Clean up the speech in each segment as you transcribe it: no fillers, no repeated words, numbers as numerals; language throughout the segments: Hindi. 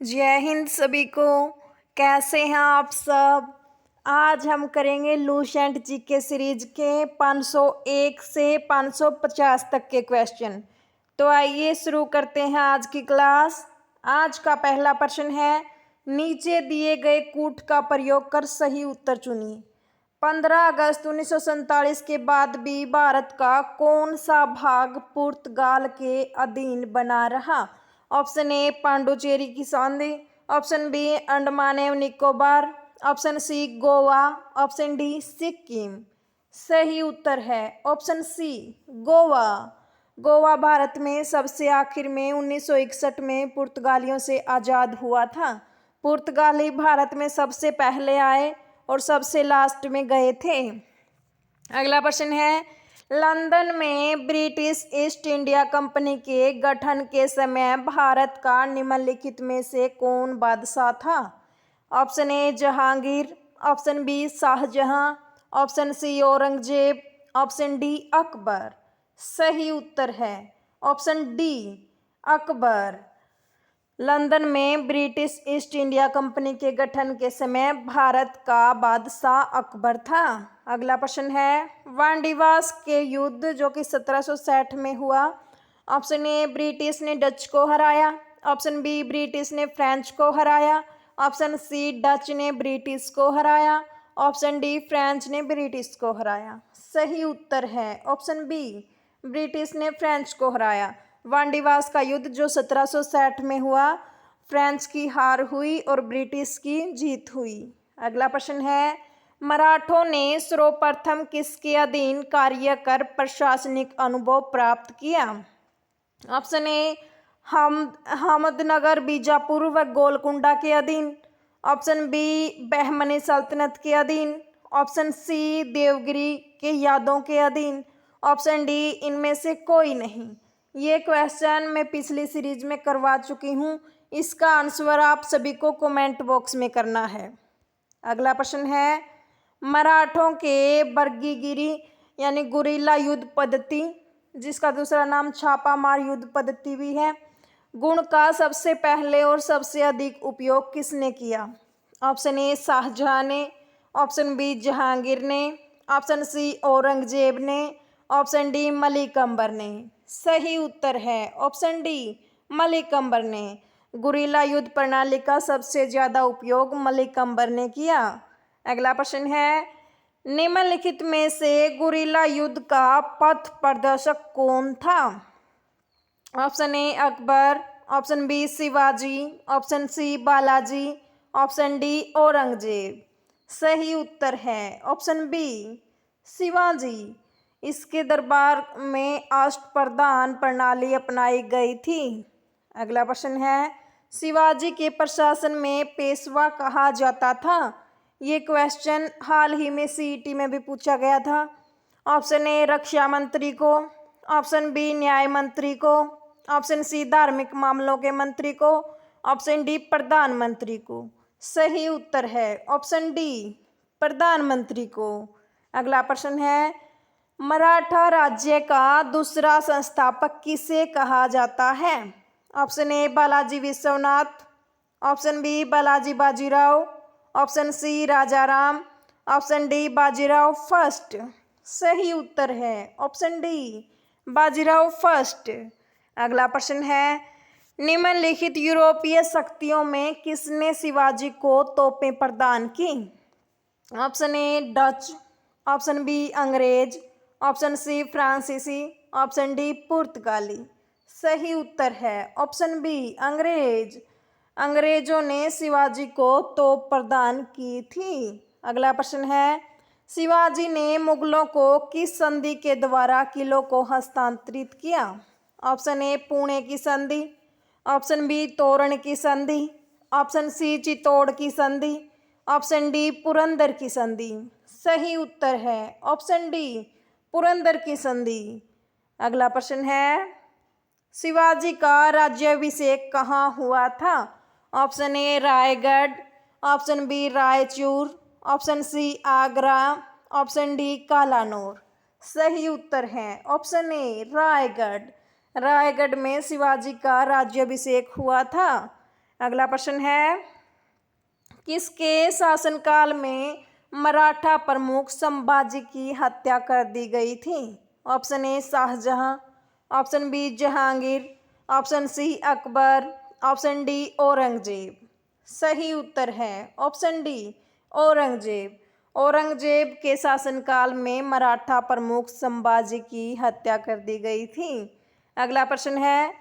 जय हिंद सभी को। कैसे हैं आप सब। आज हम करेंगे लूसेंट जीके सीरीज के 501 से 550 तक के क्वेश्चन। तो आइए शुरू करते हैं आज की क्लास। आज का पहला प्रश्न है, नीचे दिए गए कूट का प्रयोग कर सही उत्तर चुनिए। 15 अगस्त 1947 के बाद भी भारत का कौन सा भाग पुर्तगाल के अधीन बना रहा। ऑप्शन ए पांडुचेरी की संधि, ऑप्शन बी अंडमान एवं Nicobar, option C Goa, option D Sikkim. सही उत्तर है ऑप्शन सी गोवा। गोवा भारत में सबसे आखिर में 1961 में पुर्तगालियों से आज़ाद हुआ था। पुर्तगाली भारत में सबसे पहले आए और सबसे लास्ट में गए थे। अगला प्रश्न है, लंदन में ब्रिटिश ईस्ट इंडिया कंपनी के गठन के समय भारत का निम्नलिखित में से कौन बादशाह था। Option A Jahangir, option B Shahjahan, option C Aurangzeb, option D Akbar. सही उत्तर है ऑप्शन डी अकबर। लंदन में ब्रिटिश ईस्ट इंडिया कंपनी के गठन के समय भारत का बादशाह अकबर था। अगला प्रश्न है, वांडीवास के युद्ध जो कि 1760 में हुआ। ऑप्शन ए ब्रिटिश ने डच को हराया, ऑप्शन बी ब्रिटिश ने फ्रेंच को हराया, ऑप्शन सी डच ने ब्रिटिश को हराया, ऑप्शन डी फ्रेंच ने ब्रिटिश को हराया। सही उत्तर है ऑप्शन बी ब्रिटिश ने फ्रेंच को हराया। वांडीवास का युद्ध जो 1760 में हुआ, फ्रेंच की हार हुई और ब्रिटिश की जीत हुई। अगला प्रश्न है, मराठों ने सर्वप्रथम किसके अधीन कार्य कर प्रशासनिक अनुभव प्राप्त किया। ऑप्शन ए अहमदनगर, बीजापुर व गोलकुंडा के अधीन, ऑप्शन बी बहमनी सल्तनत के अधीन, ऑप्शन सी देवगिरी के यादों के अधीन, ऑप्शन डी इनमें से कोई नहीं। ये क्वेश्चन मैं पिछली सीरीज में करवा चुकी हूँ। इसका आंसर आप सभी को कमेंट बॉक्स में करना है। अगला प्रश्न है, मराठों के बर्गीगिरी यानी गुरिल्ला युद्ध पद्धति, जिसका दूसरा नाम छापामार युद्ध पद्धति भी है, गुण का सबसे पहले और सबसे अधिक उपयोग किसने किया। ऑप्शन ए शाहजहां ने, ऑप्शन बी जहांगीर ने, ऑप्शन सी औरंगजेब ने, ऑप्शन डी मलिक अंबर ने। सही उत्तर है ऑप्शन डी मलिक अंबर ने। गुरिल्ला युद्ध प्रणाली का सबसे ज्यादा उपयोग मलिक अंबर ने किया। अगला प्रश्न है, निम्नलिखित में से गुरिल्ला युद्ध का पथ प्रदर्शक कौन था। Option A Akbar, option B Shivaji, option C Balaji, option D Aurangzeb. सही उत्तर है ऑप्शन बी शिवाजी। इसके दरबार में अष्टप्रधान प्रणाली अपनाई गई थी। अगला प्रश्न है, शिवाजी के प्रशासन में पेशवा कहा जाता था। ये क्वेश्चन हाल ही में सीईटी में भी पूछा गया था। ऑप्शन ए रक्षा मंत्री को, ऑप्शन बी न्याय मंत्री को, ऑप्शन सी धार्मिक मामलों के मंत्री को, ऑप्शन डी प्रधानमंत्री को। सही उत्तर है ऑप्शन डी प्रधानमंत्री को। अगला प्रश्न है, मराठा राज्य का दूसरा संस्थापक किसे कहा जाता है। Option A Balaji Vishwanath, option B Balaji Bajirao, option C Rajaram, option D Bajirao first. सही उत्तर है ऑप्शन डी बाजीराव फर्स्ट। अगला प्रश्न है, निम्नलिखित यूरोपीय शक्तियों में किसने शिवाजी को तोपें प्रदान की। Option A Dutch, option B अंग्रेज, ऑप्शन सी फ्रांसीसी, ऑप्शन डी पुर्तगाली। सही उत्तर है ऑप्शन बी अंग्रेज। अंग्रेजों ने शिवाजी को तोप प्रदान की थी। अगला प्रश्न है, शिवाजी ने मुगलों को किस संधि के द्वारा किलों को हस्तांतरित किया। ऑप्शन ए पुणे की संधि, ऑप्शन बी तोरण की संधि, ऑप्शन सी चित्तौड़ की संधि, ऑप्शन डी पुरंदर की संधि। सही उत्तर है ऑप्शन डी पुरंदर की संधि। अगला प्रश्न है, शिवाजी का राज्याभिषेक कहाँ हुआ था। Option A Raigad, option B Raichur, option C Agra, option D Kalanaur. सही उत्तर है ऑप्शन ए रायगढ़। रायगढ़ में शिवाजी का राज्याभिषेक हुआ था। अगला प्रश्न है, किसके शासनकाल में मराठा प्रमुख संभाजी की हत्या कर दी गई थी? Option A Shahjahan, option B Jahangir, option C Akbar, option D Aurangzeb. सही उत्तर है ऑप्शन डी औरंगजेब। औरंगजेब के शासनकाल में मराठा प्रमुख संभाजी की हत्या कर दी गई थी। अगला प्रश्न है,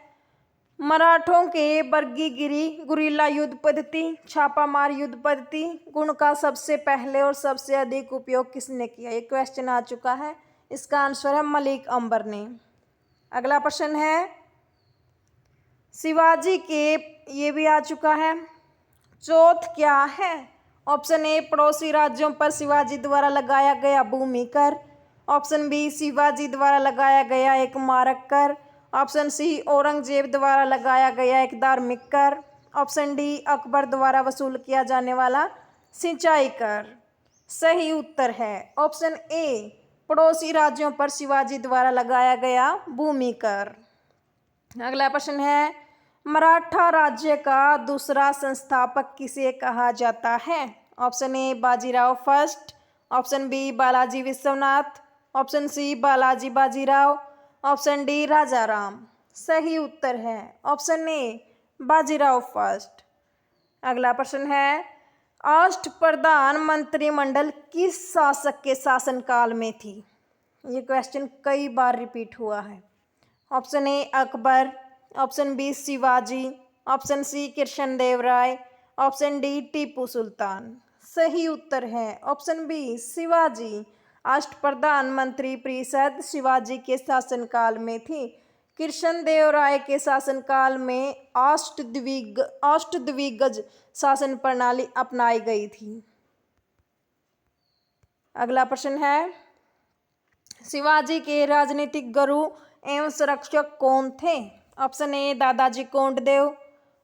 मराठों के वर्गीगिरी गुरिल्ला युद्ध पद्धति, छापामार युद्ध पद्धति गुण का सबसे पहले और सबसे अधिक उपयोग किसने किया? ये क्वेश्चन आ चुका है। इसका आंसर है मलिक अंबर ने। अगला प्रश्न है, शिवाजी के, ये भी आ चुका है, चौथ क्या है? ऑप्शन ए पड़ोसी राज्यों पर शिवाजी द्वारा लगाया गया भूमि कर, ऑप्शन बी शिवाजी द्वारा लगाया गया एक मारक कर, ऑप्शन सी औरंगजेब द्वारा लगाया गया एक धार्मिक कर, ऑप्शन डी अकबर द्वारा वसूल किया जाने वाला सिंचाई कर। सही उत्तर है ऑप्शन ए पड़ोसी राज्यों पर शिवाजी द्वारा लगाया गया भूमि कर। अगला प्रश्न है, मराठा राज्य का दूसरा संस्थापक किसे कहा जाता है? Option A Bajirao first, option B Balaji Vishwanath, option C Balaji Bajirao, option D Rajaram. सही उत्तर है ऑप्शन ए बाजीराव फर्स्ट। अगला प्रश्न है, अष्टप्रधान मंत्रिमंडल किस शासक के शासनकाल में थी? ये क्वेश्चन कई बार रिपीट हुआ है। Option A Akbar, option B Shivaji, option C Krishnadevaraya, option D Tipu Sultan. सही उत्तर है ऑप्शन बी शिवाजी। अष्टप्रधान मंत्री परिषद शिवाजी के शासनकाल में थी। कृष्णदेवराय के शासनकाल में अष्टदिग्गज शासन प्रणाली अपनाई गई थी। अगला प्रश्न है, शिवाजी के राजनीतिक गुरु एवं संरक्षक कौन थे? Option A Dadaji Kondadev,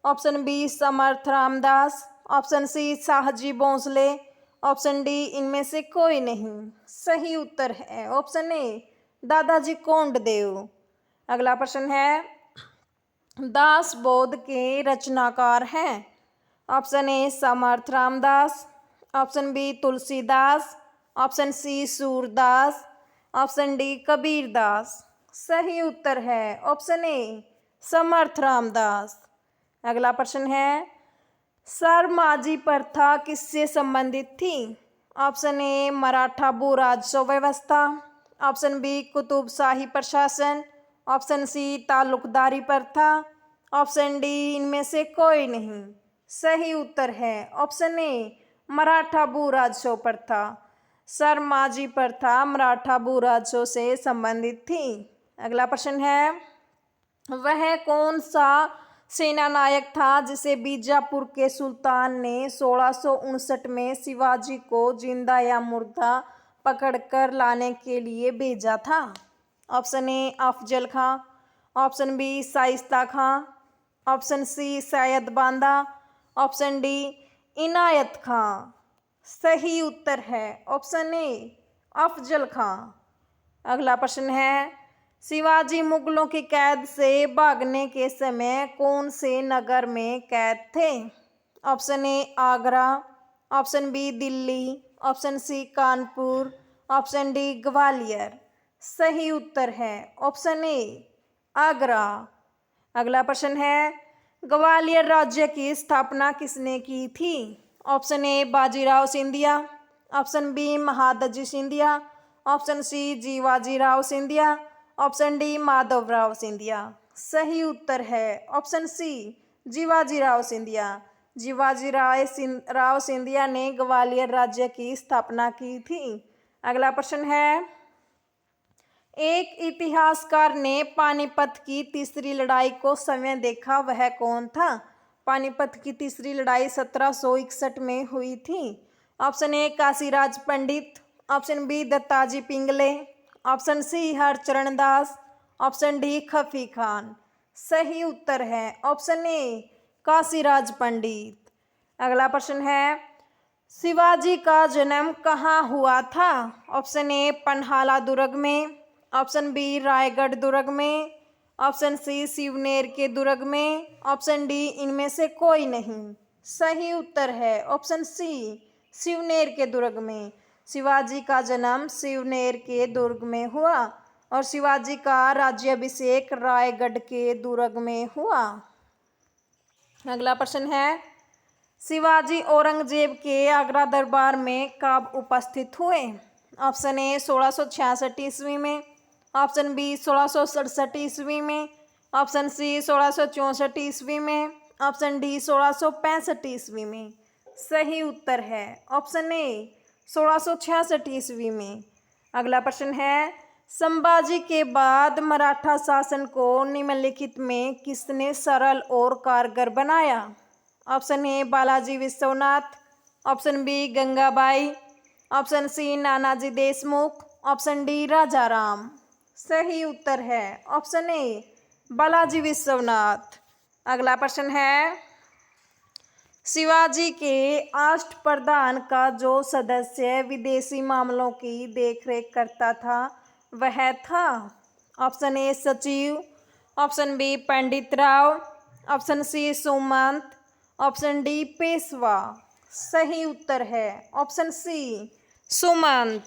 option B Samarth Ramdas, option C Shahaji Bhonsle, option D इनमें से कोई नहीं। सही उत्तर है ऑप्शन ए दादाजी कोंडदेव। अगला प्रश्न है, दास बोध के रचनाकार हैं? Option A Samarth Ramdas, option B Tulsidas, option C Surdas, option D Kabirdas. सही उत्तर है ऑप्शन ए समर्थ रामदास। अगला प्रश्न है, सरमाजी प्रथा किससे संबंधित थी? ऑप्शन ए मराठा भू राजस्व व्यवस्था, ऑप्शन बी कुतुबशाही प्रशासन, ऑप्शन सी तालुकदारी प्रथा, ऑप्शन डी इनमें से कोई नहीं। सही उत्तर है ऑप्शन ए मराठा भू राजस्व प्रथा। सरमाजी प्रथा मराठा भू राजस्व से संबंधित थी। अगला प्रश्न है, वह कौन सा सेना नायक था जिसे बीजापुर के सुल्तान ने 1659 में शिवाजी को जिंदा या मुर्दा पकड़कर लाने के लिए भेजा था? Option A Afzal Khan, option B Shaista Khan, option C Sayyid Banda, option D Inayat Khan. सही उत्तर है ऑप्शन ए अफजल खां। अगला प्रश्न है, शिवाजी मुगलों की कैद से भागने के समय कौन से नगर में कैद थे? Option A Agra, option B Delhi, option C Kanpur, option D Gwalior. सही उत्तर है ऑप्शन ए आगरा। अगला प्रश्न है, ग्वालियर राज्य की स्थापना किसने की थी? Option A Bajirao Scindia, option B Mahadji Scindia, option C Jivajirao Scindia, option D Madhavrao Scindia. सही उत्तर है ऑप्शन सी जीवाजीराव सिंधिया। जीवाजीराव सिंधिया ने ग्वालियर राज्य की स्थापना की थी। अगला प्रश्न है, एक इतिहासकार ने पानीपत की तीसरी लड़ाई को स्वयं देखा, वह कौन था? पानीपत की तीसरी लड़ाई 1761 में हुई थी। Option A Kashiraj Pandit, option B Dattaji Pingale, option C Harcharan Das, option D Khafi Khan. सही उत्तर है ऑप्शन ए काशीराज पंडित। अगला प्रश्न है, शिवाजी का जन्म कहाँ हुआ था? ऑप्शन ए पन्हाला दुर्ग में, ऑप्शन बी रायगढ़ दुर्ग में, ऑप्शन सी शिवनेर के दुर्ग में, ऑप्शन डी इनमें से कोई नहीं। सही उत्तर है ऑप्शन सी शिवनेर के दुर्ग में। शिवाजी का जन्म शिवनेर के दुर्ग में हुआ और शिवाजी का राज्याभिषेक रायगढ़ के दुर्ग में हुआ। अगला प्रश्न है, शिवाजी औरंगजेब के आगरा दरबार में कब उपस्थित हुए? ऑप्शन ए 1666 ईस्वी में, ऑप्शन बी 1667 ईस्वी में, ऑप्शन सी 1664 ईस्वी में, ऑप्शन डी 1665 ईस्वी में। सही उत्तर है ऑप्शन ए 1666 ईस्वी में। अगला प्रश्न है, संभाजी के बाद मराठा शासन को निम्नलिखित में किसने सरल और कारगर बनाया? Option A Balaji Vishwanath, option B Gangabai, option C Nanaji Deshmukh, option D Rajaram. सही उत्तर है ऑप्शन ए बालाजी विश्वनाथ। अगला प्रश्न है, शिवाजी के अष्टप्रधान का जो सदस्य विदेशी मामलों की देखरेख करता था वह था? Option A Sachiv, option B Pandit Rao, option C Sumant, option D Peshwa. सही उत्तर है ऑप्शन सी सुमंत।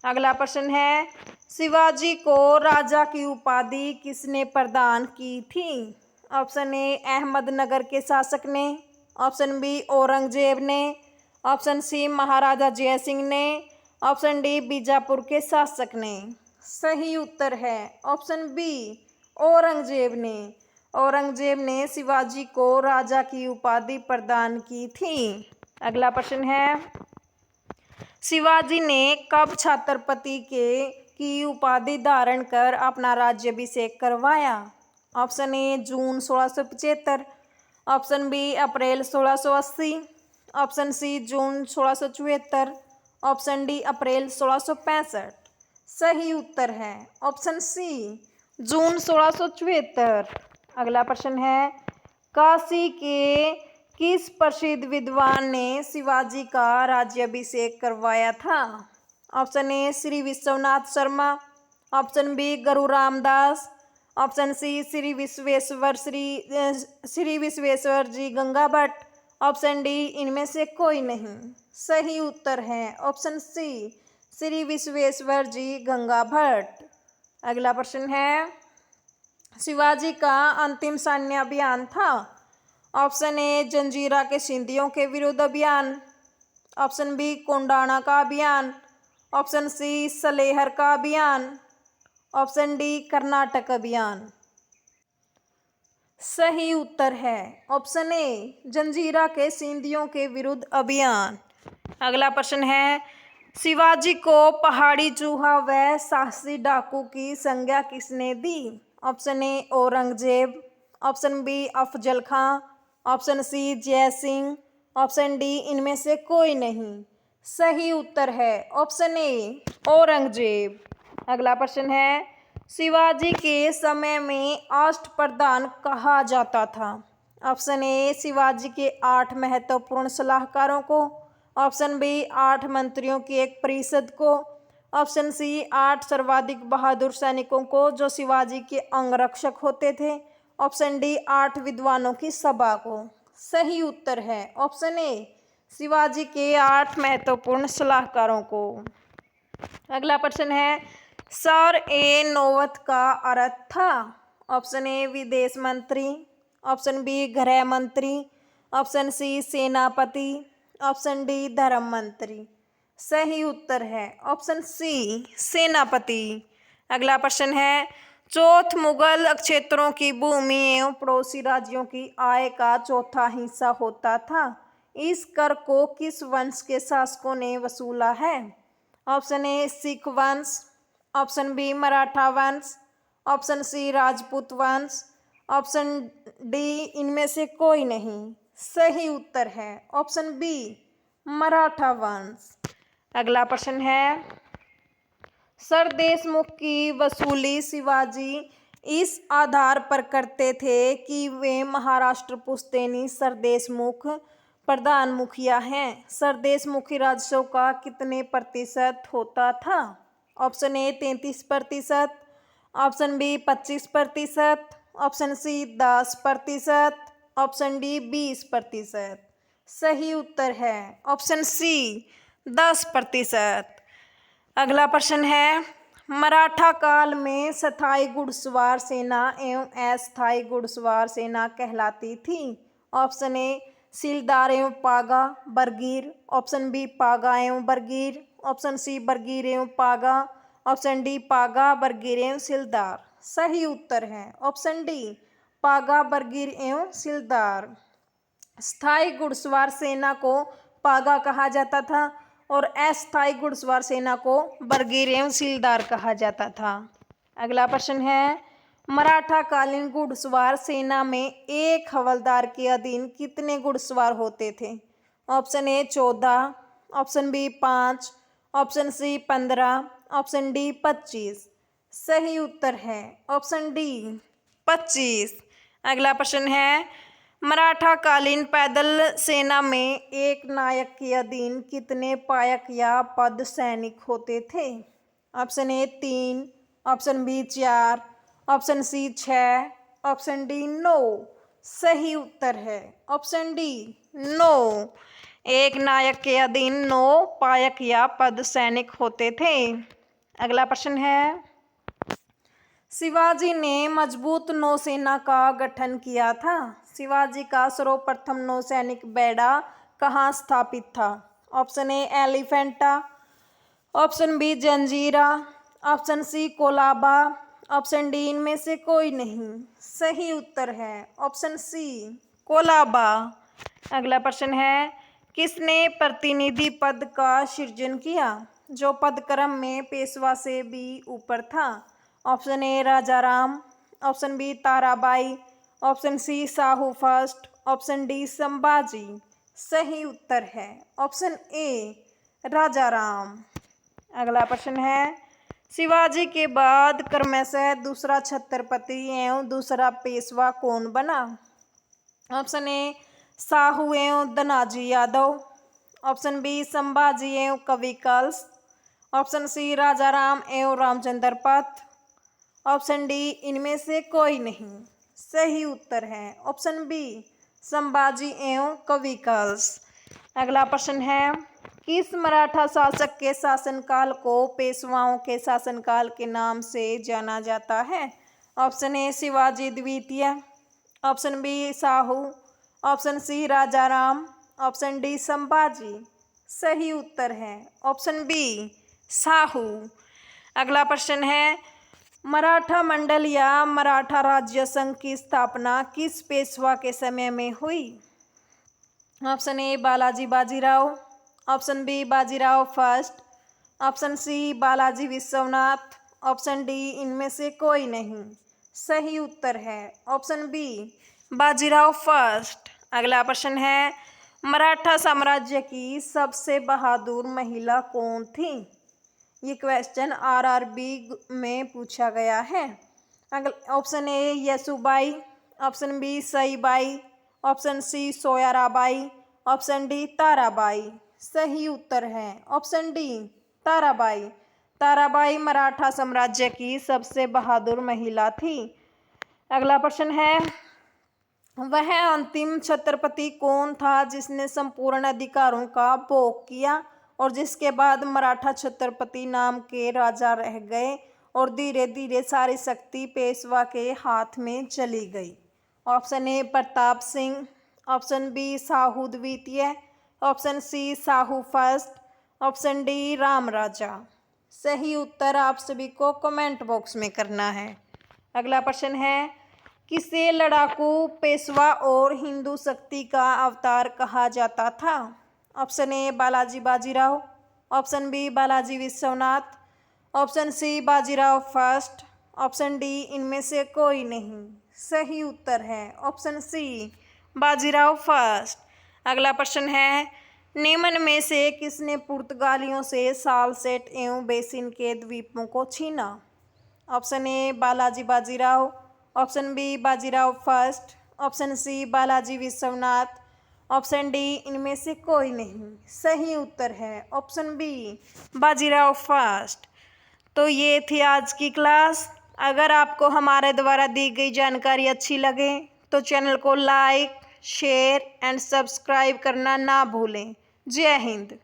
अगला प्रश्न है, शिवाजी को राजा की उपाधि किसने प्रदान की थी? ऑप्शन ए अहमदनगर के शासक ने, ऑप्शन बी औरंगजेब ने, ऑप्शन सी महाराजा जयसिंह ने, ऑप्शन डी बीजापुर के शासक ने। सही उत्तर है ऑप्शन बी औरंगजेब ने। औरंगजेब ने शिवाजी को राजा की उपाधि प्रदान की थी। अगला प्रश्न है, शिवाजी ने कब छत्रपति की उपाधि धारण कर अपना राज्याभिषेक करवाया? ऑप्शन ए जून 1675, ऑप्शन बी अप्रैल 1680, ऑप्शन सी जून 1674, ऑप्शन डी अप्रैल 1665। सही उत्तर है ऑप्शन सी जून 1674। अगला प्रश्न है, काशी के किस प्रसिद्ध विद्वान ने शिवाजी का राज्याभिषेक करवाया था? Option A Shri Vishwanath Sharma, option B Guru Ramdas, option C Shri Vishweshwar ji Ganga Bhatt, option D इनमें से कोई नहीं। सही उत्तर है ऑप्शन सी श्री विश्वेश्वर जी गंगा भट्ट। अगला प्रश्न है, शिवाजी का अंतिम सैन्य अभियान था? ऑप्शन ए जंजीरा के सिंधियों के विरुद्ध अभियान, ऑप्शन बी कोंडाना का अभियान, ऑप्शन सी सलेहर का अभियान, ऑप्शन डी कर्नाटक अभियान। सही उत्तर है ऑप्शन ए जंजीरा के सिंधियों के विरुद्ध अभियान। अगला प्रश्न है, शिवाजी को पहाड़ी चूहा व साहसी डाकू की संज्ञा किसने दी? Option A Aurangzeb, option B Afzal Khan, option C Jai Singh, option D इनमें से कोई नहीं। सही उत्तर है ऑप्शन ए औरंगजेब। अगला प्रश्न है, शिवाजी के समय में अष्टप्रधान कहा जाता था? ऑप्शन ए शिवाजी के 8 महत्वपूर्ण सलाहकारों को, ऑप्शन बी 8 मंत्रियों की एक परिषद को, ऑप्शन सी 8 सर्वाधिक बहादुर सैनिकों को जो शिवाजी के अंगरक्षक होते थे, ऑप्शन डी 8 विद्वानों की सभा को। सही उत्तर है ऑप्शन ए शिवाजी के 8 महत्वपूर्ण सलाहकारों को। अगला प्रश्न है, सर ए नौबत का अर्थ था? ऑप्शन ए विदेश मंत्री, ऑप्शन बी गृह मंत्री, ऑप्शन सी सेनापति, ऑप्शन डी धर्म मंत्री। सही उत्तर है ऑप्शन सी सेनापति। अगला प्रश्न है, चौथ मुगल क्षेत्रों की भूमि एवं पड़ोसी राज्यों की आय का चौथा हिस्सा होता था। इस कर को किस वंश के शासकों ने वसूला है? ऑप्शन ए सिख वंश, ऑप्शन बी मराठा वंश, ऑप्शन सी राजपूत वंश, ऑप्शन डी इनमें से कोई नहीं। सही उत्तर है ऑप्शन बी मराठा वंश। अगला प्रश्न है, सर देशमुख की वसूली शिवाजी इस आधार पर करते थे कि वे महाराष्ट्र पुश्तैनी सर देशमुख प्रधान मुखिया हैं। सर देशमुखी राजस्व का कितने प्रतिशत होता था? Option A 33%, option B 25%, option C 10%, option D 20%। सही उत्तर है ऑप्शन सी 10%। अगला प्रश्न है, मराठा काल में स्थायी घुड़सवार सेना एवं अस्थायी घुड़सवार सेना कहलाती थी। ऑप्शन ए सिलदार एवं पागा बरगीर, ऑप्शन बी पागा एवं बरगीर, ऑप्शन सी बरगीर एवं पागा, ऑप्शन डी पागा बरगीर एवं सिलदार। सही उत्तर है ऑप्शन डी पागा बरगीर एवं सिलदार। स्थायी घुड़सवार सेना को पागा कहा जाता था और अस्थायी घुड़सवार सेना को बरगीर एवं सिलदार कहा जाता था। अगला प्रश्न है, मराठा कालीन घुड़सवार सेना में एक हवलदार के अधीन कितने घुड़सवार होते थे। Option A 14, option B 5, option C 15, option D 25। सही उत्तर है ऑप्शन डी 25। अगला प्रश्न है, मराठा कालीन पैदल सेना में एक नायक के अधीन कितने पायक या पद सैनिक होते थे। Option A 3, option B 4, option C 6, option D 9। सही उत्तर है ऑप्शन डी 9। एक नायक के अधीन 9 पायक या पद सैनिक होते थे। अगला प्रश्न है, शिवाजी ने मजबूत नौसेना का गठन किया था। शिवाजी का सर्वप्रथम नौसैनिक बेड़ा कहाँ स्थापित था। Option A Elephanta, option B Janjira, option C Colaba, option D इनमें से कोई नहीं। सही उत्तर है ऑप्शन सी कोलाबा। अगला प्रश्न है, किसने प्रतिनिधि पद का सृजन किया जो पदक्रम में पेशवा से भी ऊपर था। Option A Rajaram, option B Tarabai, option C Sahu first, option D Sambhaji. सही उत्तर है ऑप्शन ए राजाराम। अगला प्रश्न है, शिवाजी के बाद क्रमशः दूसरा छत्रपति एवं दूसरा पेशवा कौन बना। ऑप्शन ए साहू एवं धनाजी यादव, ऑप्शन बी संभाजी एवं कवि कल्स, ऑप्शन सी राजाराम एवं रामचंद्र पत, ऑप्शन डी इनमें से कोई नहीं। सही उत्तर है ऑप्शन बी संभाजी एवं कवि कल्स। अगला प्रश्न है, किस मराठा शासक के शासनकाल को पेशवाओं के शासनकाल के नाम से जाना जाता है। ऑप्शन ए शिवाजी द्वितीय, option B Sahu, option C Rajaram, option D Sambhaji. सही उत्तर है ऑप्शन बी साहू। अगला प्रश्न है, मराठा मंडल या मराठा राज्य संघ की स्थापना किस पेशवा के समय में हुई। Option A Balaji Bajirao, option B Bajirao first, option C Balaji Vishwanath, option D इनमें से कोई नहीं। सही उत्तर है ऑप्शन बी बाजीराव फर्स्ट। अगला प्रश्न है, मराठा साम्राज्य की सबसे बहादुर महिला कौन थी। ये क्वेश्चन आरआरबी में पूछा गया है। Option A Yesubai, option B Saibai, option C Soyarabai, option D Tarabai. सही उत्तर है ऑप्शन डी ताराबाई। ताराबाई मराठा साम्राज्य की सबसे बहादुर महिला थी। अगला प्रश्न है, वह अंतिम छत्रपति कौन था जिसने संपूर्ण अधिकारों का भोग किया और जिसके बाद मराठा छत्रपति नाम के राजा रह गए और धीरे धीरे सारी शक्ति पेशवा के हाथ में चली गई। Option A Pratap Singh, option B Sahu द्वितीय, option C Sahu first, option D Ram Raja. सही उत्तर आप सभी को कमेंट बॉक्स में करना है। अगला प्रश्न है, किसे लड़ाकू पेशवा और हिंदू शक्ति का अवतार कहा जाता था। Option A Balaji Bajirao, option B Balaji Vishwanath, option C Bajirao first, option D इनमें से कोई नहीं। सही उत्तर है ऑप्शन सी बाजीराव फर्स्ट। अगला प्रश्न है, निम्न में से किसने पुर्तगालियों से सालसेट एवं बेसिन के द्वीपों को छीना। Option A Balaji Bajirao, option B Bajirao first, option C Balaji Vishwanath, option D इनमें से कोई नहीं। सही उत्तर है ऑप्शन बी बाजीराव फर्स्ट। तो ये थी आज की क्लास। अगर आपको हमारे द्वारा दी गई जानकारी अच्छी लगे तो चैनल को लाइक, शेयर एंड सब्सक्राइब करना ना भूलें। जय हिंद।